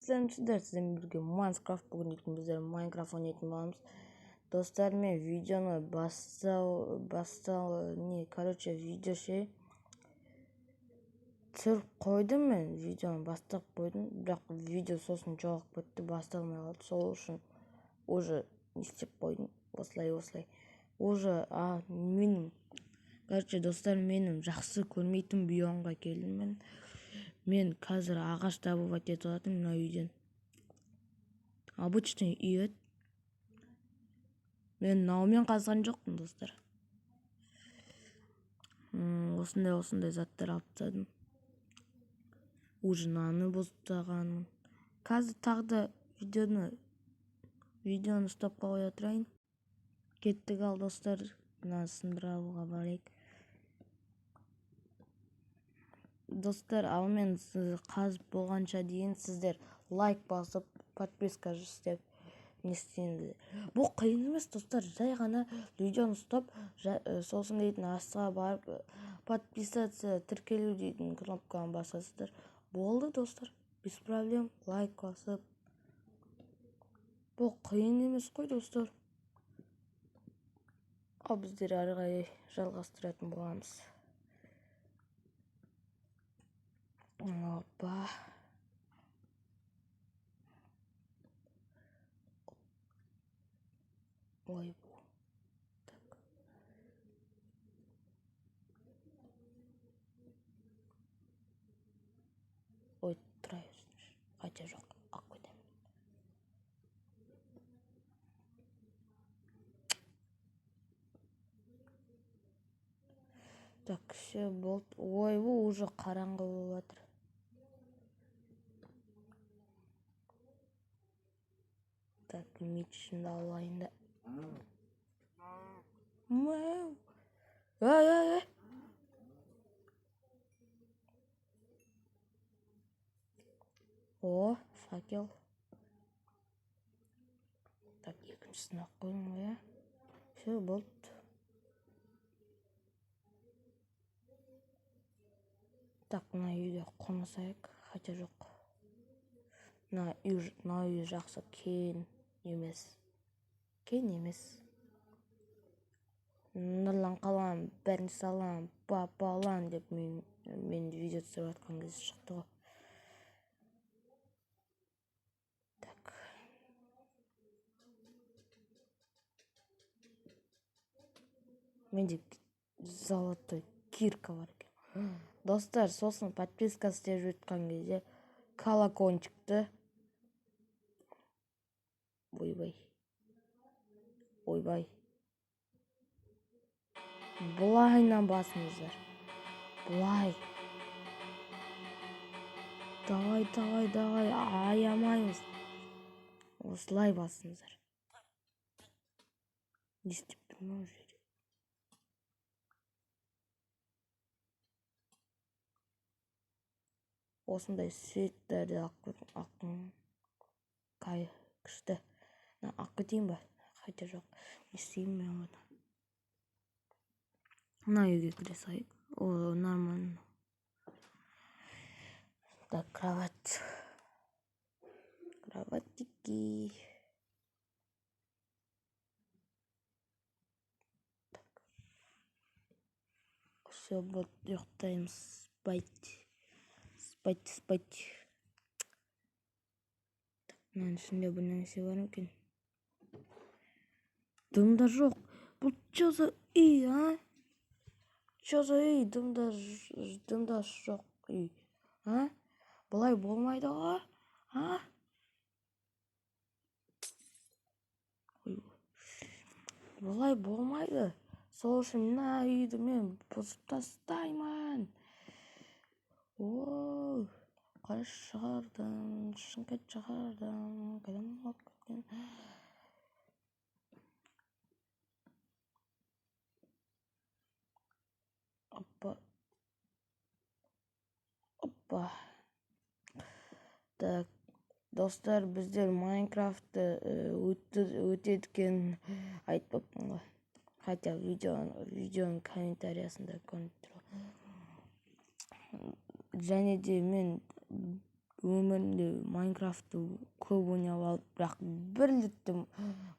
саламатсыздар, сіздермен бірге Minecraft бүгін біздер Minecraft ойнайтын боламыз. Достар, мен видеоны видео түсіріп қойдым, мен видеоны бастап қойдым, бірақ видео сосын жоғалып кетті, басталмай қалды. Сол үшін уже не істеп қойдым, осылай. Уже достар, менің жақсы көрмейтін биомға келдім. Мен қазір ағаш добывать етіп жатырмын мына үйден. Обычный үй еді. Мен наумен қазған жоқпын, достар. Осындай заттар алып тастадым. Уже наны бостағанмын. Қазір тағы да видеоны стопқа қоя тұрайын. Кеттік ал, достар. Мына сындыра алуға барайық. Достар, ал мен қазып болғанша дейін сіздер лайк басып, подписка жасап не істейіңіздер. Бұл қиын емес, достар. Жай ғана видеоны ұстап, сосын дейтін астыға барып, подписаться, тіркелу дейтін кнопканы басасыздар. Болды, достар. Без проблем. Лайк басып. Бұл қиын емес қой, достар. Ал біздер ары қарай жалғастыратын боламыз. Опа. Ой, бұл. Так. Ой, тұрайыз. Қайта жоқ. Ақ көтем. Так, все болды. Ой, бұл уже қараңғы болып жатыр. Так, мечімді алайын да. Ай. О, факел. Так, екіншісін ақ қойым ғой, Все, болды. Так, мына үйге қонысайық. Хотя жоқ. Мына үй жақсы кен емес. Нұрлан қалам, бәрін салам, папалан деп мен видео түсіріп жатқан кезде шықты ғой. Так. Менде золотой кирка бар екен. Достар, сосын подписка істеп жатқан кезде колокольчикті ойбай. Бұлайынан басыңыздар. Бұлай. Давай, аямаймыз. Осылай басыңыздар. Не істеп тұрмын ол жерде? Осындай светтерді ақын қай күшті. Ақ кетейін ба? Қайта жоқ. Не істеймін мен оны? Мына үйге кіре салайық. О, нормально. Так, кровать. Кроватики. Все, вот ұйықтаймыз. Спать. Так, мынаның ішінде бір нәрсе бар екен. Дымда жоқ. Бұл что за үй, Что за үй? Дымда жоқ үй. Бұлай болмайды ғой, Бұлай болмайды. Сол үшін мына үйді мен бұзып тастаймын. Қара шығардым, шынкет шығардым. Қайдан алып кеткен? Опа. Так, достар, біздер Майнкрафтты өтедікен айтпаппын ғой. Хотя видеоның комментариясында көрініп тұр. Және де мен өмірімде Майнкрафтты көп ойнап алып, бірақ бір рет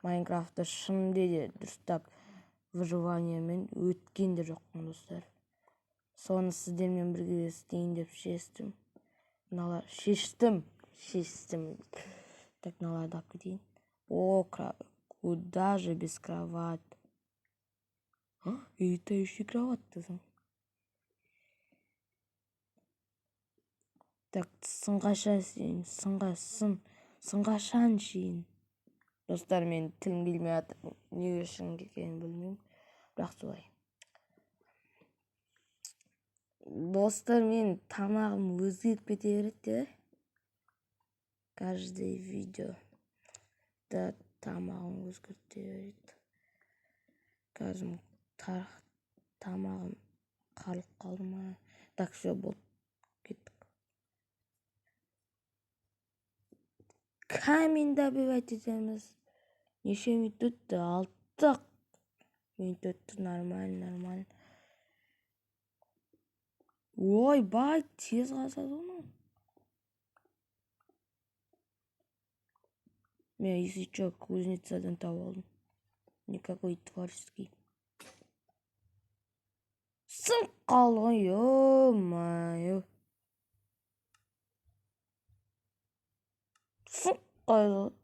Майнкрафтты шынымен де дұрыстап выживаниемен өткен де жоқпын достар. Соны сіздермен бірге істейін деп шештім. Так, мыналарды алып кетейін. Куда же без кровать? Летающий кровать десең. Так, сынға шейін. Достар, мен тілім келмей жатыр. Не үшін келгенін білмеймін, бірақ солай. Достар, мен тамағым өзгеріп кете береді. Каждый видео да тамағым өзгерте береді. Қазір тамағым қалып қалды ма? Так, все, болды. Кеттік. Камень добивать етеміз. Неше минут өтті? 6 минут өтті. Нормально. Ой, бай, тез қазады оны. Мен, если что, кузнецадан тауып алдым. Никакой творческий. Сынып қалды ғой, ё-моё. Сынып қалды.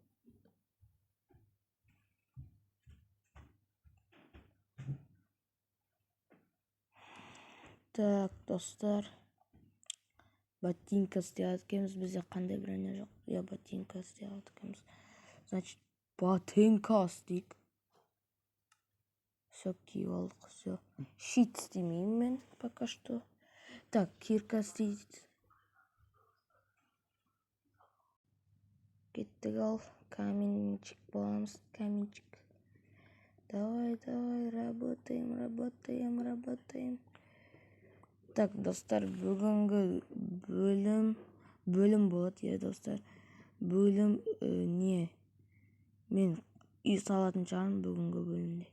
Так, достар. Ботинка істеп еткенбіз. Бізде қандай броня жоқ. Я ботинка істеп еткенбіз. Значит, ботинка істейік. Все, киіп алдық, все. Щит істемеймін мен пока что. Так, кирка істейді. Кеттік ал. Каменчик боламыз, каменчик. Давай, работаем. Так, достар, бүгінгі бөлім болады, достар. Бөлім не? Мен үй салатын шығармын бүгінгі бөлімде.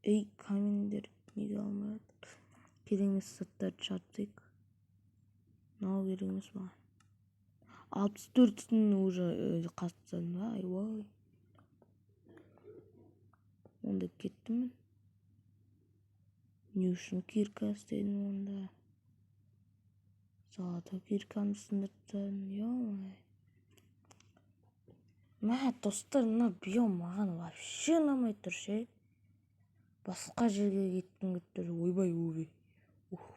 Ей, камендер неге алмайды? Керемес заттарды шартайық. Мынау керек емес маған. 64-тің уже қастым ба? Айвай. Онда кеттім. Не үшін кирка істедім онда? Золотой кирканы сындырттым. Ё-моё. Мә, достар, мына биом маған вообще ұнамай тұр ше. Басқа жерге кеттім кетіп тұр. Ойбай, өбе.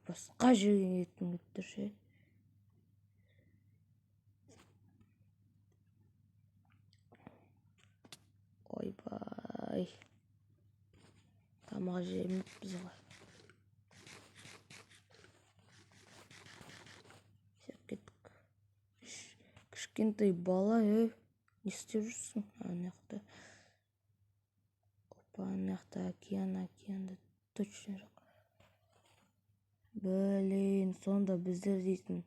Басқа жерге кеттім кетіп тұр ше. Ойбай. Тамақ жемейміз ғой. Кеттік. Кішкентай бала, не істеп жүрсің? Анақта. Опа, анақта океанда точно жоқ. Блин, сонда біздер дейтін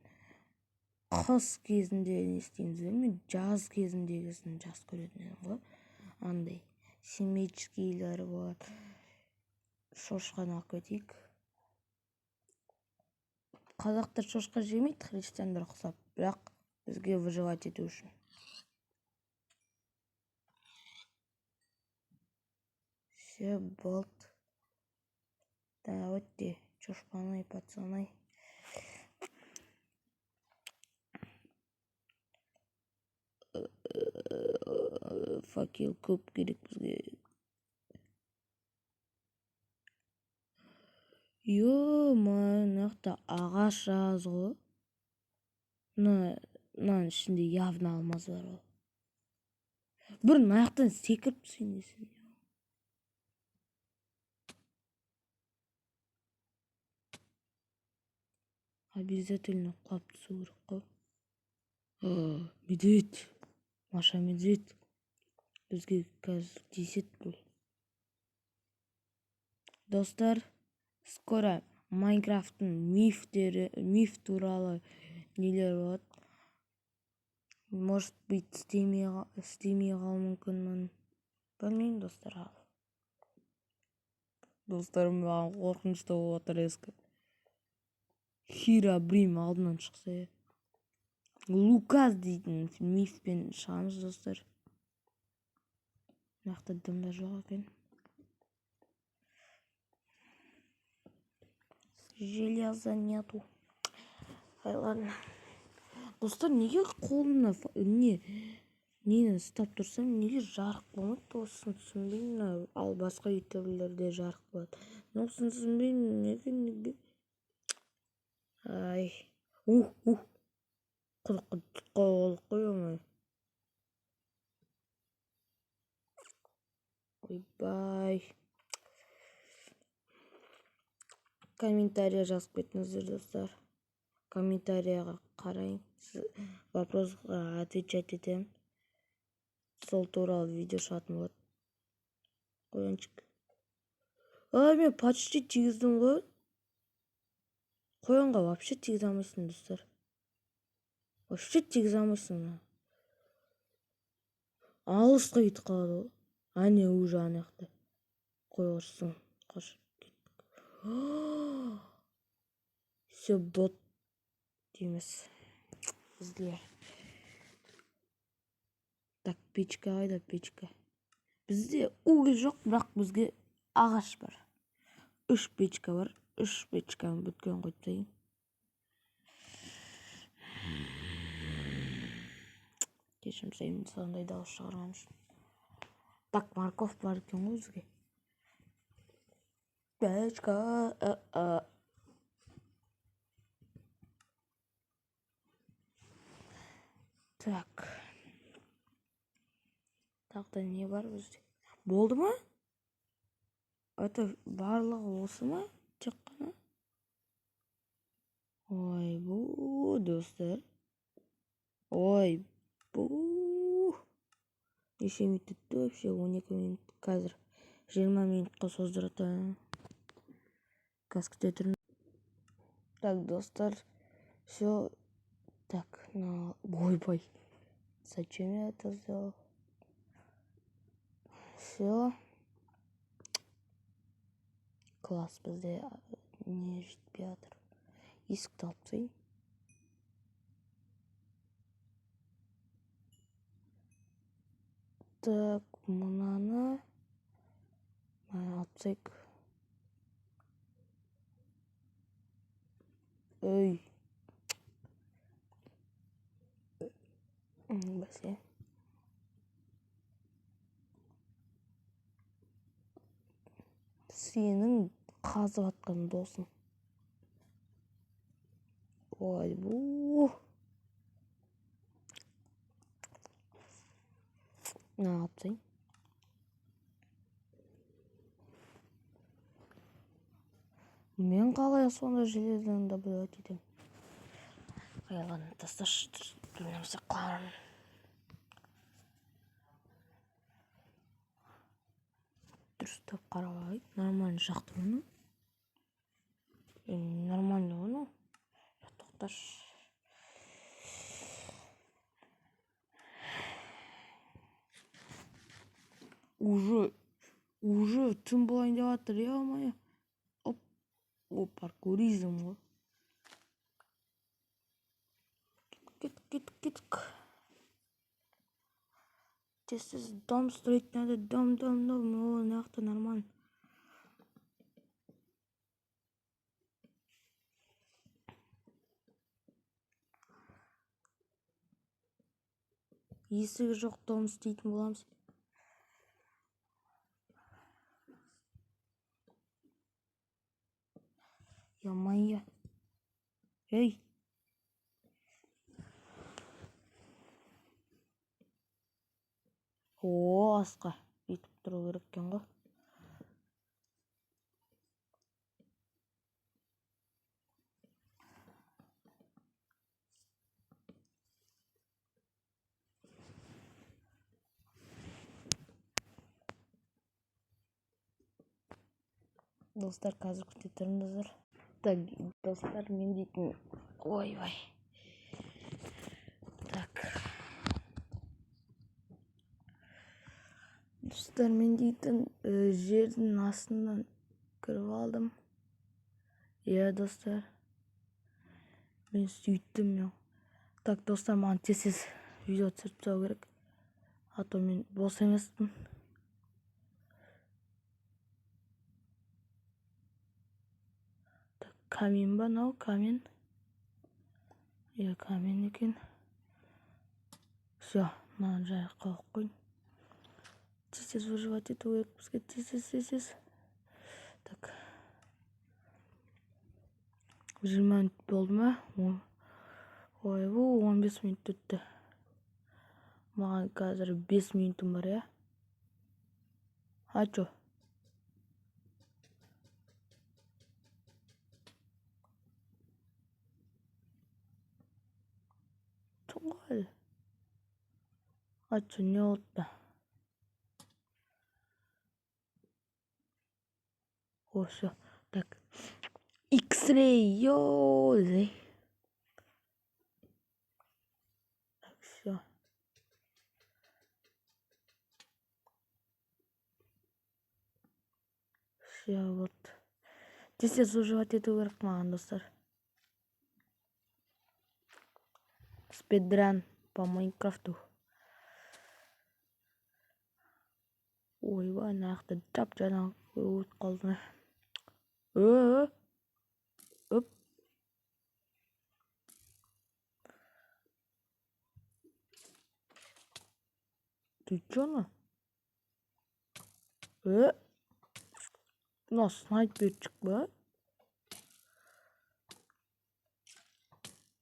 қыс кезінде не істейміз? Мен жаз кезіндегісін жас көретін едім ғой. Андай семейчикилер болады. Шошқаны алып кетейік. Қазақтар шошқа жемейді, христиандар ұқсап, бірақ бізге выживать ету үшін. Все, болды. Давайте, шошпаны, пацаны. Факел көп керек бізге. Ё-моё, мынақта ағаш аз ғой. Мынаның ішінде явно алмаз бар ол. Бұрын аяқтан секіріп түсейін десең. Обязательно құлап түсу керек қой. Медведь. Маша медведь. Бізге қазір тиісет бұл. Достар, скоро Майнкрафттың миф туралы нелер болады. Может быть, істемей қал мүмкінмін. Білмеймін, достар. Достарым маған қорқынышты болып отыр ескі. Хиробрим алдынан шықса. Лукас дейтін мифпен шығамыз достар. Нақты дымда жоқ екен. Железа нету. Ай, ладно. Достар, неге қолымна нені ұстап тұрсам, неге жарық болмайды? Осын түсінбеймін. Ал басқа ютуберлерде жарық болады. Осын түсінбеймін. Неге? Ай. Құдыққа болдық қой оңай. Ойбай. Комментария жазып кетіңіздер достар. Комментарияға қарайын. Вопросқа отвечать етемін. Сол туралы видео шығатын болады. Қоянчик. Мен почти тигіздім ғой. Қоянға вообще тигізе алмайсың достар. Вообще тигізе алмайсың. Алысқа кетіп қалады ғой. Әне уже аяқты. Қой ұрсын. Қашып кеттік. Все бот дейміз. Бізге. Так, печка қайда печка. Бізде уголь жоқ, бірақ бізге ағаш бар. 3 печка бар. 3 печканы бүткен қойып тастайын. Кешірім сұраймын сондай дауыс шығарған үшін. Так, морковь бар екен ғой бізге. Печка. Так. Тақта не бар бізде? Болды ма? Это барлығы осы ма? Тек қана? Ой, бұ, достар. Ой, бұ. Неше минут өтті вообще? 12 минут. Қазір 20 минутқа создырады. Қазір күте тұрмын. Так, достар. Все. Так, ойбай. Зачем я это сделал? Все. Класс, бізде не жетпей жатыр. Есікті алып тастайын. Так, мынаны алып тастайық. Ой. Бәсе. Сенің қазып атқан досың. Ой, бұ. Алып тастайын. Мен қалай сонда железаны добывать етемін. Ай, ладно, тасташы. Білмемсе қаламын. Дұрыстап қаралай. Нормально жақты оны. Нормально оны. Тоқташ. Уже түн болайын деп жатыр, е-мая. Паркуризм ғой. Кеттік. Здесь дом строить надо. Дом. О, нақты нормально. Есігі жоқ дом істейтін боламыз. Я-мая. Ей. О, асқа. Бетіп тұру кереккен ғой. Достар, қазір күте тұрыңыздар. Так, достар, мен дейтін. Ой. Так. Достар, мен дейтін жердің астынан кіріп алдым. Достар. Мен сөйттім. Так, достар, маған тез видео түсіріп тастау керек. А то мен бос емеспін. Так, камин ба, мынау камин. Иә, камин екен. Все, мынаны жайып қойып қойын. Тез выживать ету керек бізге, тез. Так. 20 минут болды ма? Ой, 15 минут өтті. Маған қазір 5 минутым бар, я? А чо? Туғал. А чо, не oldu? О, все. Так. X-ray, йоу. Так, все. Все, вот. Тез выживать ету керек маған, достар. Спидран по Майнкрафту. Ойбай, наяқты жап-жаңа өтіп қалды. Оп. Ты чё на? Мына снайперчик ба?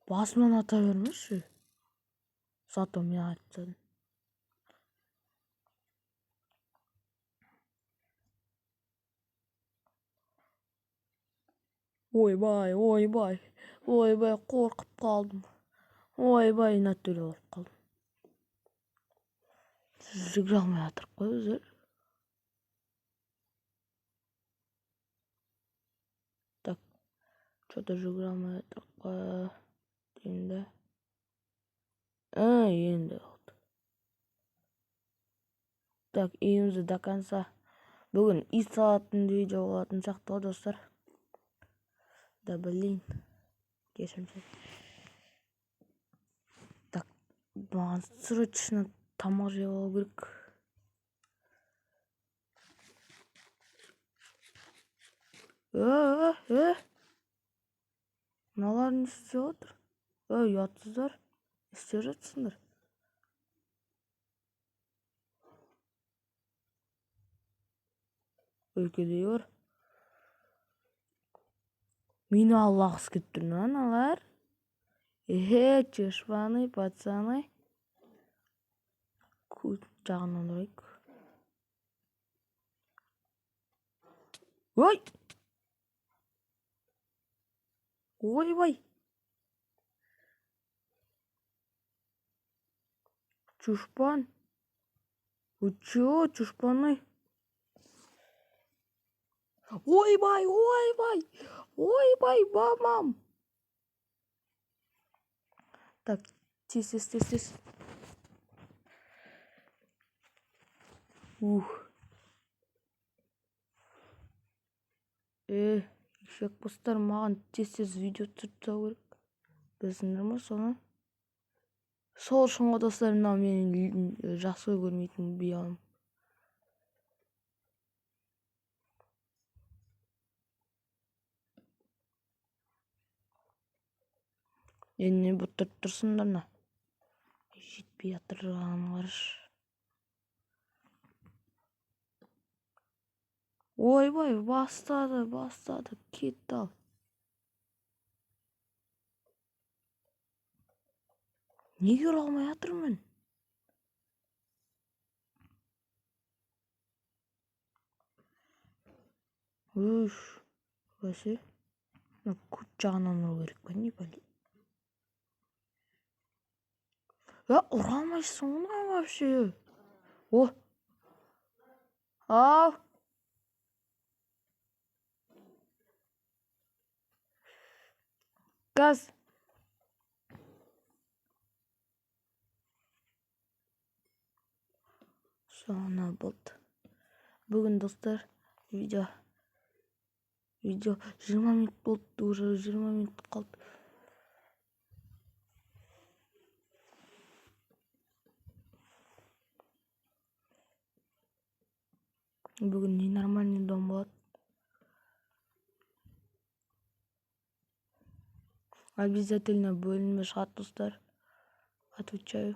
Басымнан ата бермеші. Зато мен айтсадым. Ойбай, қорқып қалдым. Ойбай, натүрі болып қалдым. Жүгіре алмай атырып қой өзір. Так, что-то жүгіре алмай атырып қой. Деймді. Енді oldu. Так, үйімізді до конца. Бүгін үй салатын видео болатын сияқты ғой, достар. Да, блин. Кешірімші. Так, маған срочно тамақ жеп алу керек. Мыналар не істеп отыр? Ұятсыздар. Не істеп жатсыңдар? Өлкедей бар. Мені алғысы келіп тұр ма аналар? Чешпаны, пацаны. Жағынан ұрайық. Ой! Ойбай! Чушпан! Вы чё, чушпаны? Ойбай! Ойбай, мамам! Так, тез. Шек постар, маған тез видео түсіріп тастау керек. Білсіңдер ма соны? Сол үшін ғой достар, мынау менің жақсы көрмейтін биом. Не бұттырып тұрсыңдар ма? Жетпей атырғанын қараш. Ойбай, бастады, кетті ал. Неге ұра алмай атырмын? Бәсе? Көт жағынан ұру керек па, не бәле? Ұра алмайсың ғой вообще. Ау! Газ! Соңына болды. Бүгін достар, видео 20 минут болды, уже 20 минут қалды. Бүгін ненормальный дом болады. Обязательно бөлінме шығады, достар. Отвечаю.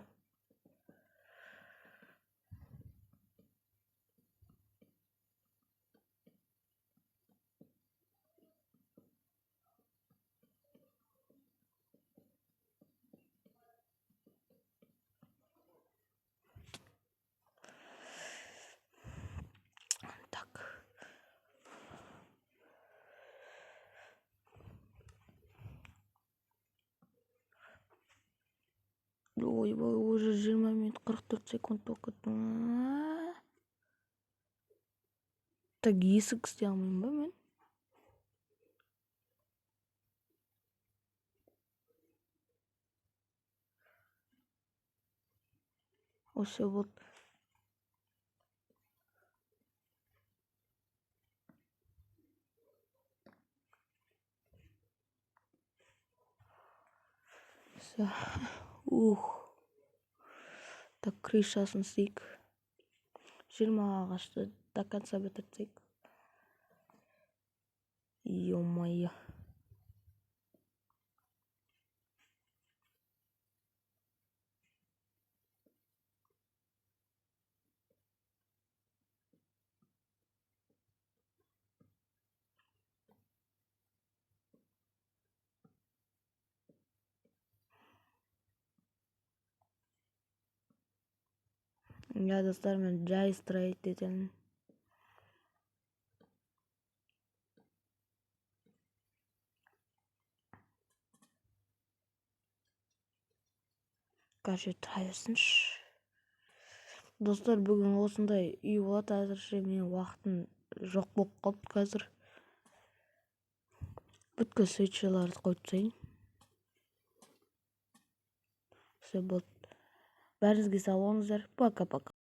Так. Ой, уже 20 минут 44 секунд оқыдым. Так, есік істей алмаймын ба мен? Осы болды. Все. Так, крышасын істейік. 20-ға қашты. До конца бітірсек. Ё-моё. Я, достар, мен жай строить етемін. Короче, тұра берсінші. Достар, бүгін осындай үй болады. Әзірше менің уақытым жоқ болып қалды қазір. Бүткіл свечаларды қойып тастайын. Все болды. Бәріңізге сау болыңыздар. Пока-пока.